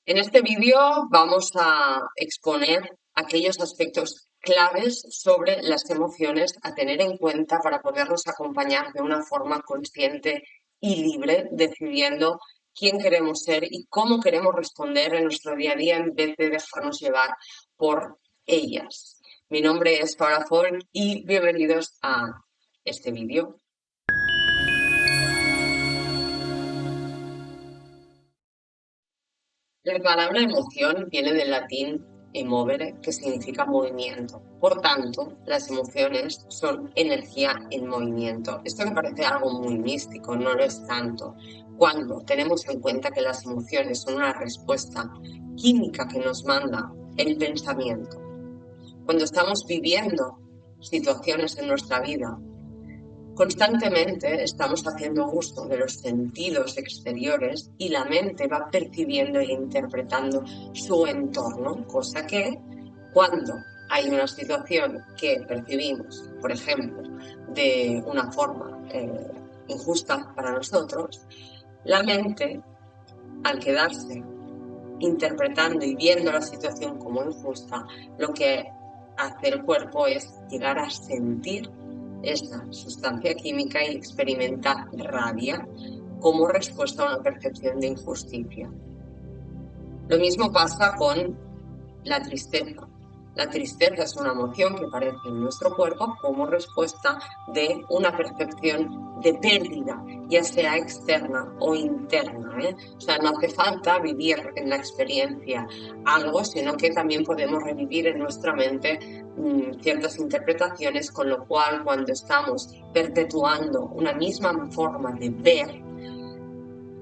En este vídeo vamos a exponer aquellos aspectos claves sobre las emociones a tener en cuenta para podernos acompañar de una forma consciente y libre, decidiendo quién queremos ser y cómo queremos responder en nuestro día a día en vez de dejarnos llevar por ellas. Mi nombre es Paula Ford y bienvenidos a este vídeo. La palabra emoción viene del latín emovere, que significa movimiento. Por tanto, las emociones son energía en movimiento. Esto me parece algo muy místico, no lo es tanto. Cuando tenemos en cuenta que las emociones son una respuesta química que nos manda el pensamiento. Cuando estamos viviendo situaciones en nuestra vida, constantemente estamos haciendo uso de los sentidos exteriores y la mente va percibiendo e interpretando su entorno, cosa que cuando hay una situación que percibimos, por ejemplo, de una forma injusta para nosotros, la mente, al quedarse interpretando y viendo la situación como injusta, lo que hace el cuerpo es llegar a sentir esta sustancia química y experimenta rabia como respuesta a una percepción de injusticia. Lo mismo pasa con la tristeza. La tristeza es una emoción que aparece en nuestro cuerpo como respuesta de una percepción de pérdida, ya sea externa o interna, O sea, no hace falta vivir en la experiencia algo, sino que también podemos revivir en nuestra mente ciertas interpretaciones, con lo cual cuando estamos perpetuando una misma forma de ver,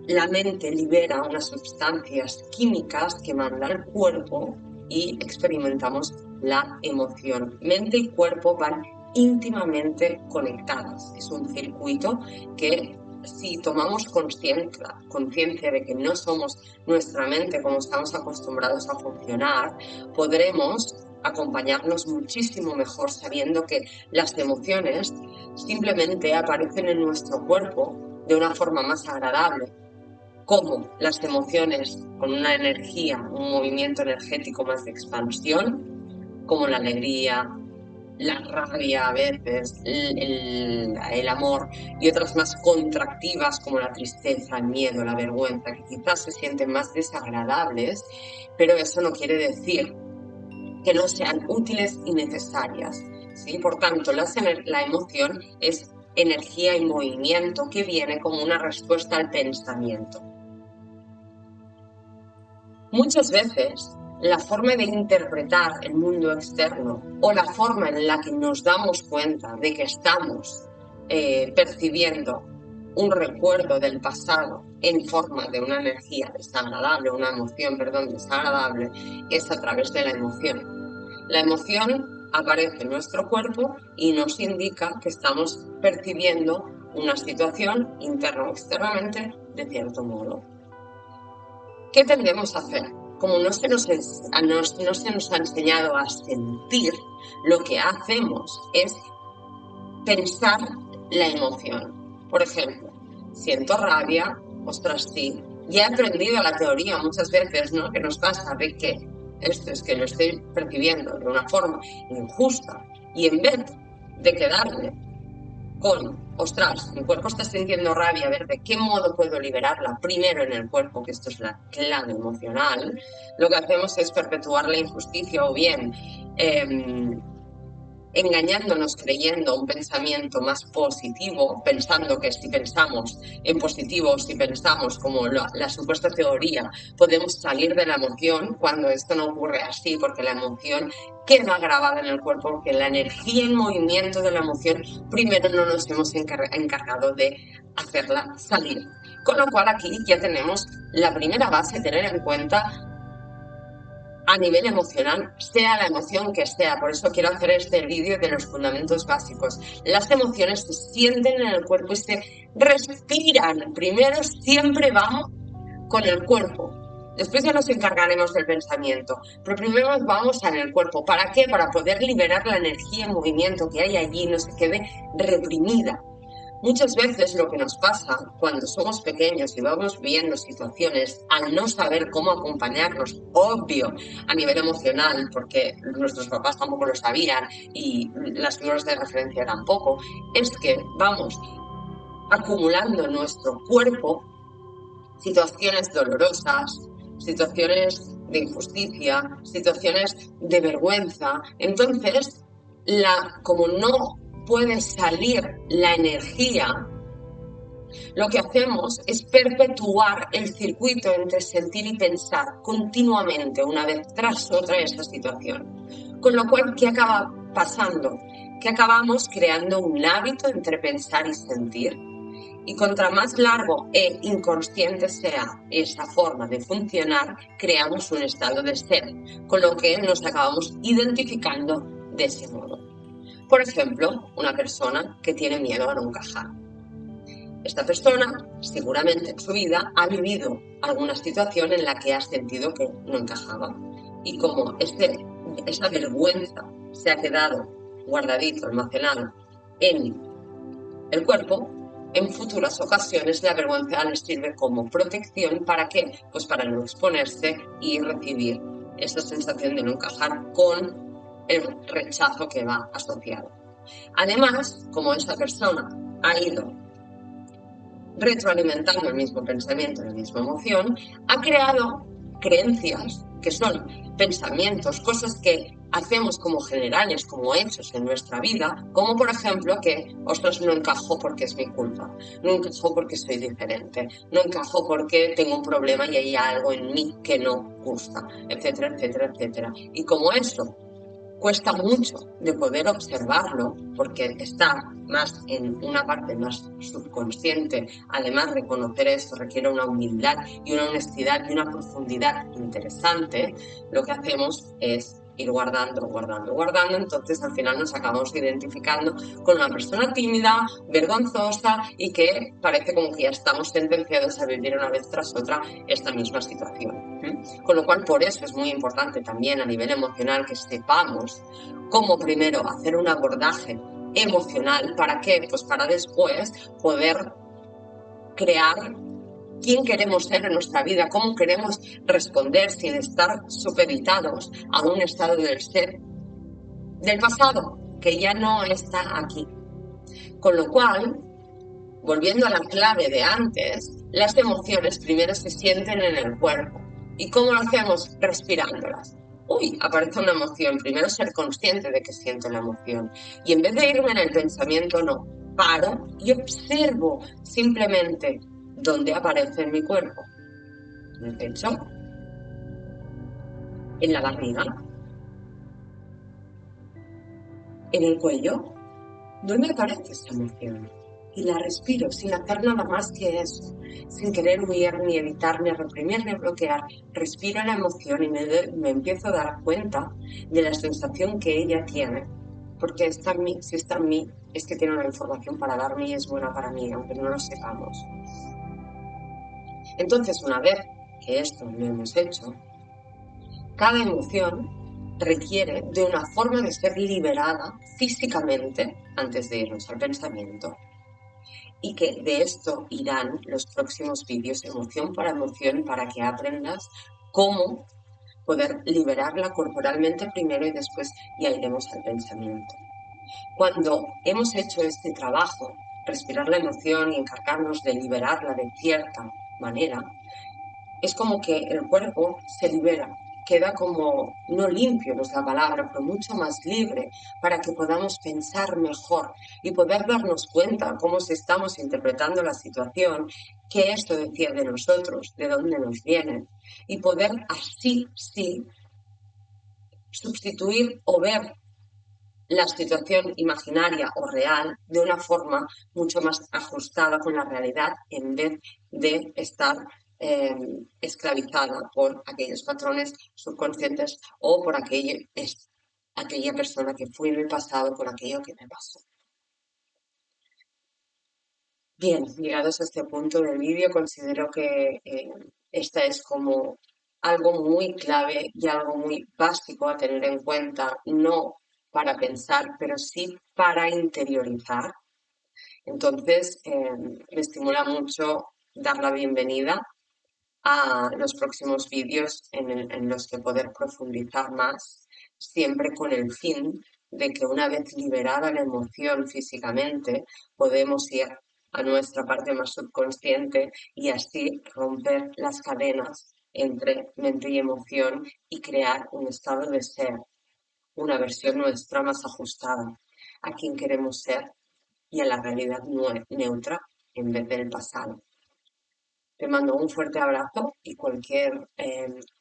la mente libera unas sustancias químicas que manda al cuerpo y experimentamos la emoción. Mente y cuerpo van íntimamente conectadas. Es un circuito que, si tomamos conciencia de que no somos nuestra mente como estamos acostumbrados a funcionar, podremos acompañarnos muchísimo mejor sabiendo que las emociones simplemente aparecen en nuestro cuerpo de una forma más agradable, como las emociones con una energía, un movimiento energético más de expansión, como la alegría, la rabia a veces, el amor, y otras más contractivas como la tristeza, el miedo, la vergüenza, que quizás se sienten más desagradables, pero eso no quiere decir que no sean útiles y necesarias, ¿sí? Por tanto, la emoción es energía y movimiento que viene como una respuesta al pensamiento. Muchas veces, la forma de interpretar el mundo externo o la forma en la que nos damos cuenta de que estamos percibiendo un recuerdo del pasado en forma de una energía desagradable, una emoción, desagradable, es a través de la emoción. La emoción aparece en nuestro cuerpo y nos indica que estamos percibiendo una situación interna o externamente de cierto modo. ¿Qué tendemos a hacer? Como no se nos ha enseñado a sentir, lo que hacemos es pensar la emoción. Por ejemplo, siento rabia, ostras, sí. Ya he aprendido la teoría muchas veces, ¿no? Que nos pasa de que esto es que lo estoy percibiendo de una forma injusta y en vez de quedarme con, ostras, mi cuerpo está sintiendo rabia, a ver de qué modo puedo liberarla primero en el cuerpo, que esto es la clave emocional, lo que hacemos es perpetuar la injusticia o bien engañándonos creyendo un pensamiento más positivo, pensando que si pensamos en positivo, si pensamos como la supuesta teoría, podemos salir de la emoción, cuando esto no ocurre así, porque la emoción queda grabada en el cuerpo, porque la energía en movimiento de la emoción primero no nos hemos encargado de hacerla salir. Con lo cual aquí ya tenemos la primera base, tener en cuenta a nivel emocional, sea la emoción que sea. Por eso quiero hacer este vídeo de los fundamentos básicos. Las emociones se sienten en el cuerpo y se respiran. Primero siempre vamos con el cuerpo. Después ya nos encargaremos del pensamiento. Pero primero vamos en el cuerpo. ¿Para qué? Para poder liberar la energía en movimiento que hay allí y no se quede reprimida. Muchas veces lo que nos pasa cuando somos pequeños y vamos viendo situaciones, al no saber cómo acompañarnos, obvio, a nivel emocional, porque nuestros papás tampoco lo sabían y las figuras de referencia tampoco, es que vamos acumulando en nuestro cuerpo situaciones dolorosas, situaciones de injusticia, situaciones de vergüenza. Entonces, como no puede salir la energía, lo que hacemos es perpetuar el circuito entre sentir y pensar continuamente, una vez tras otra, esa situación. Con lo cual, ¿qué acaba pasando? Que acabamos creando un hábito entre pensar y sentir. Y contra más largo e inconsciente sea esa forma de funcionar, creamos un estado de ser, con lo que nos acabamos identificando de ese modo. Por ejemplo, una persona que tiene miedo a no encajar. Esta persona seguramente en su vida ha vivido alguna situación en la que ha sentido que no encajaba. Y como esa vergüenza se ha quedado guardadito, almacenado en el cuerpo, en futuras ocasiones la vergüenza les sirve como protección. ¿Para qué? Pues para no exponerse y recibir esa sensación de no encajar con el rechazo que va asociado. Además, como esa persona ha ido retroalimentando el mismo pensamiento, la misma emoción, ha creado creencias que son pensamientos, cosas que hacemos como generales, como hechos en nuestra vida, como por ejemplo que, ostras, no encajo porque es mi culpa, no encajo porque soy diferente, no encajo porque tengo un problema y hay algo en mí que no gusta, etcétera, etcétera, etcétera. Y como eso cuesta mucho de poder observarlo porque está más en una parte más subconsciente. Además, reconocer esto requiere una humildad y una honestidad y una profundidad interesante. Lo que hacemos es ir guardando, guardando, guardando. Entonces, al final nos acabamos identificando con una persona tímida, vergonzosa y que parece como que ya estamos sentenciados a vivir una vez tras otra esta misma situación. Con lo cual, por eso es muy importante también a nivel emocional que sepamos cómo primero hacer un abordaje emocional. ¿Para qué? Pues para después poder crear quién queremos ser en nuestra vida, cómo queremos responder sin estar supeditados a un estado del ser del pasado que ya no está aquí. Con lo cual, volviendo a la clave de antes, las emociones primero se sienten en el cuerpo. ¿Y cómo lo hacemos? Respirándolas. Uy, aparece una emoción. Primero ser consciente de que siento la emoción. Y en vez de irme en el pensamiento, no. Paro y observo simplemente dónde aparece en mi cuerpo. En el pecho, en la barriga, en el cuello. ¿Dónde aparece esa emoción? Y la respiro sin hacer nada más que eso, sin querer huir, ni evitar, ni reprimir, ni bloquear. Respiro la emoción y me empiezo a dar cuenta de la sensación que ella tiene. Porque está en mí, si está en mí, es que tiene una información para darme y es buena para mí, aunque no lo sepamos. Entonces, una vez que esto lo hemos hecho, cada emoción requiere de una forma de ser liberada físicamente antes de irnos al pensamiento. Y que de esto irán los próximos vídeos emoción por emoción para que aprendas cómo poder liberarla corporalmente primero y después ya iremos al pensamiento. Cuando hemos hecho este trabajo, respirar la emoción y encargarnos de liberarla de cierta manera, es como que el cuerpo se libera, queda como, no limpio no es la palabra, pero mucho más libre para que podamos pensar mejor y poder darnos cuenta cómo se estamos interpretando la situación, qué esto decía de nosotros, de dónde nos viene, y poder así, sí, sustituir o ver la situación imaginaria o real de una forma mucho más ajustada con la realidad en vez de estar esclavizada por aquellos patrones subconscientes o por aquella persona que fui en el pasado por aquello que me pasó. Bien, llegados a este punto del vídeo, considero que esta es como algo muy clave y algo muy básico a tener en cuenta, no para pensar, pero sí para interiorizar. Entonces, me estimula mucho dar la bienvenida a los próximos vídeos en los que poder profundizar más, siempre con el fin de que una vez liberada la emoción físicamente, podemos ir a nuestra parte más subconsciente y así romper las cadenas entre mente y emoción y crear un estado de ser, una versión nuestra más ajustada a quien queremos ser y a la realidad neutra en vez del pasado. Te mando un fuerte abrazo y cualquier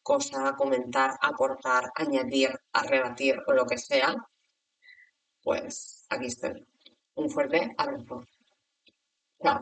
cosa a comentar, aportar, añadir, a rebatir o lo que sea, pues aquí estoy. Un fuerte abrazo. Chao.